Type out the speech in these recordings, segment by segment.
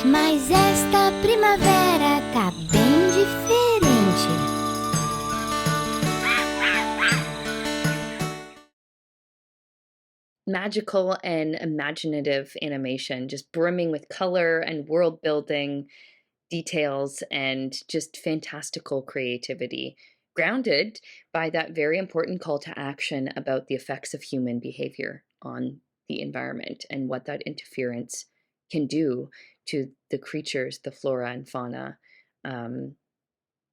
Mas esta primavera tá bem diferente. Magical and imaginative animation, just brimming with color and world building details and just fantastical creativity, grounded by that very important call to action about the effects of human behavior on the environment and what that interference can do to the creatures, the flora and fauna um,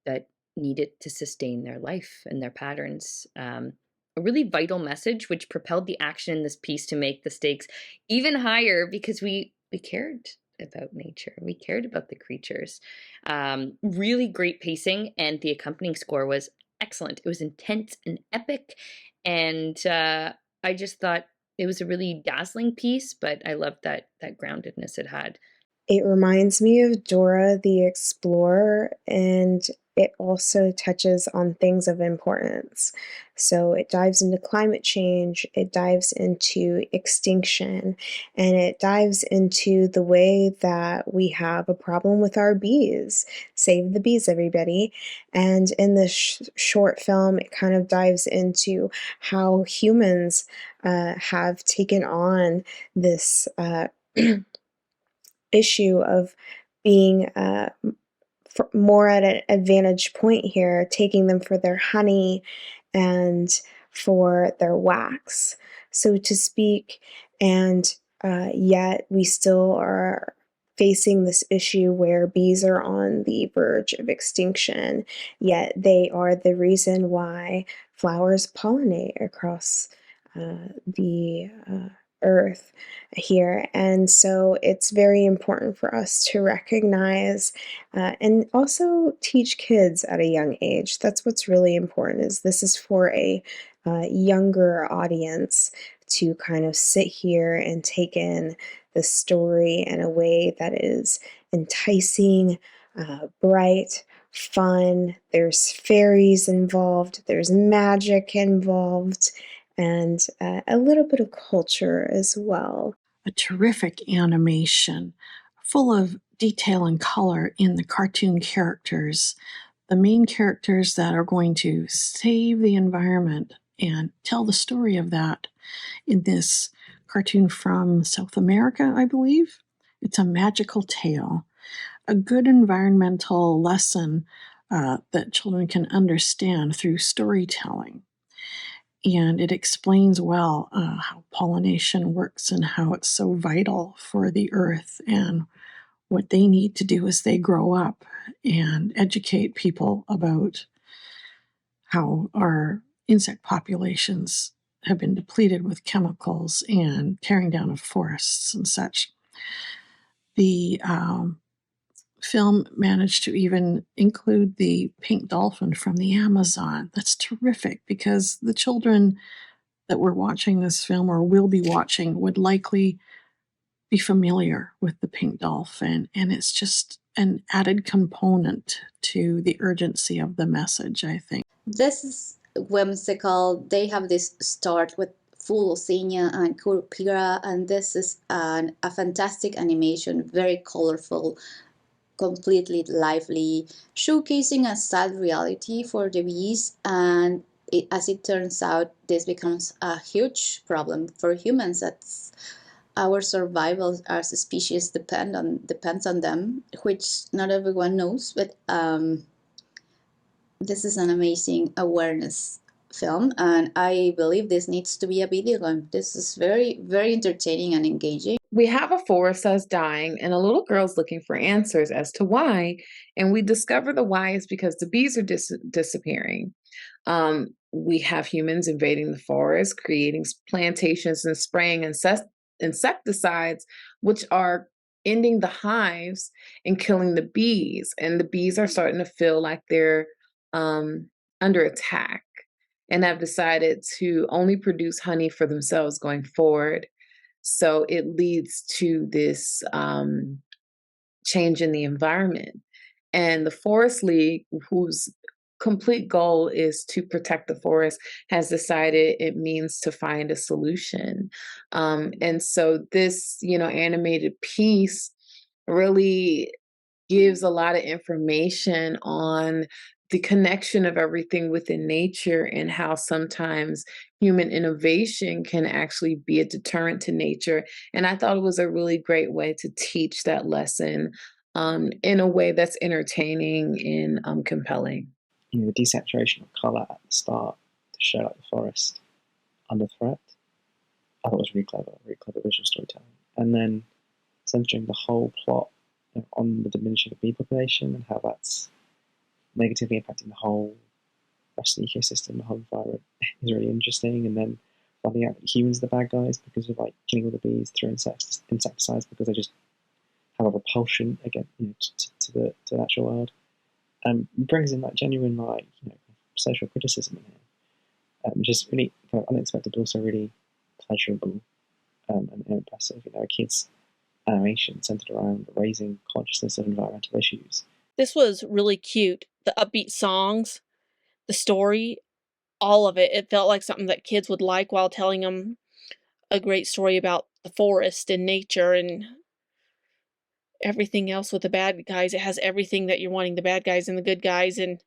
that need it to sustain their life and their patterns. A really vital message, which propelled the action in this piece to make the stakes even higher because we cared about nature, we cared about the creatures. Really great pacing, and the accompanying score was excellent. It was intense and epic, and I just thought it was a really dazzling piece. But I loved that groundedness it had. It reminds me of Dora the Explorer, and it also touches on things of importance. So it dives into climate change, it dives into extinction, and it dives into the way that we have a problem with our bees. Save the bees, everybody. And in this short film, it kind of dives into how humans have taken on this. Issue of being more at an advantage point here, taking them for their honey and for their wax, so to speak. And yet we still are facing this issue where bees are on the verge of extinction, yet they are the reason why flowers pollinate across the earth here. And so it's very important for us to recognize and also teach kids at a young age. That's what's really important, is this is for a younger audience to kind of sit here and take in the story in a way that is enticing, bright, fun. There's fairies involved, there's magic involved, and a little bit of culture as well. A terrific animation, full of detail and color in the cartoon characters, the main characters that are going to save the environment and tell the story of that in this cartoon from South America, I believe. It's a magical tale, a good environmental lesson that children can understand through storytelling. And it explains well how pollination works and how it's so vital for the earth and what they need to do as they grow up and educate people about how our insect populations have been depleted with chemicals and tearing down of forests and such. The film managed to even include the pink dolphin from the Amazon. That's terrific, because the children that were watching this film or will be watching would likely be familiar with the pink dolphin, and it's just an added component to the urgency of the message, I think. This is whimsical. They have this start with full Oceania and Kurupira, and this is a fantastic animation, very colorful, completely lively, showcasing a sad reality for the bees. And as it turns out, this becomes a huge problem for humans. That's our survival as a species depends on them, which not everyone knows. But this is an amazing awareness film, and I believe this needs to be a video game. This is very, very entertaining and engaging. We have a forest that's dying, and a little girl's looking for answers as to why. And we discover the why is because the bees are disappearing. We have humans invading the forest, creating plantations and spraying insecticides, which are ending the hives and killing the bees. And the bees are starting to feel like they're under attack and have decided to only produce honey for themselves going forward. So it leads to this change in the environment. And the Forest League, whose complete goal is to protect the forest, has decided it means to find a solution. And so this, animated piece really gives a lot of information on the connection of everything within nature and how sometimes human innovation can actually be a deterrent to nature. And I thought it was a really great way to teach that lesson in a way that's entertaining and compelling. The desaturation of colour at the start to show like the forest under threat, I thought was really clever visual storytelling. And then centering the whole plot on the diminishing of bee population and how that's negatively impacting the whole rest of the ecosystem, the whole environment is really interesting. And then finding out that humans are the bad guys because of like killing all the bees through insecticides because they just have a repulsion again to the natural world. Brings in like genuine like social criticism in here, which is really kind of unexpected, but also really pleasurable and impressive. A kid's animation centered around raising consciousness of environmental issues. This was really cute. The upbeat songs, the story, all of it. It felt like something that kids would like while telling them a great story about the forest and nature and everything else with the bad guys. It has everything that you're wanting, the bad guys and the good guys, and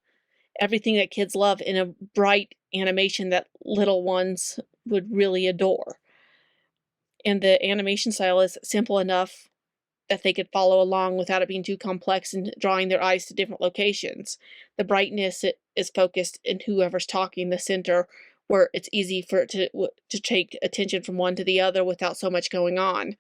everything that kids love in a bright animation that little ones would really adore. And the animation style is simple enough that they could follow along without it being too complex and drawing their eyes to different locations. The brightness is focused in whoever's talking, the center, where it's easy for it to take attention from one to the other without so much going on.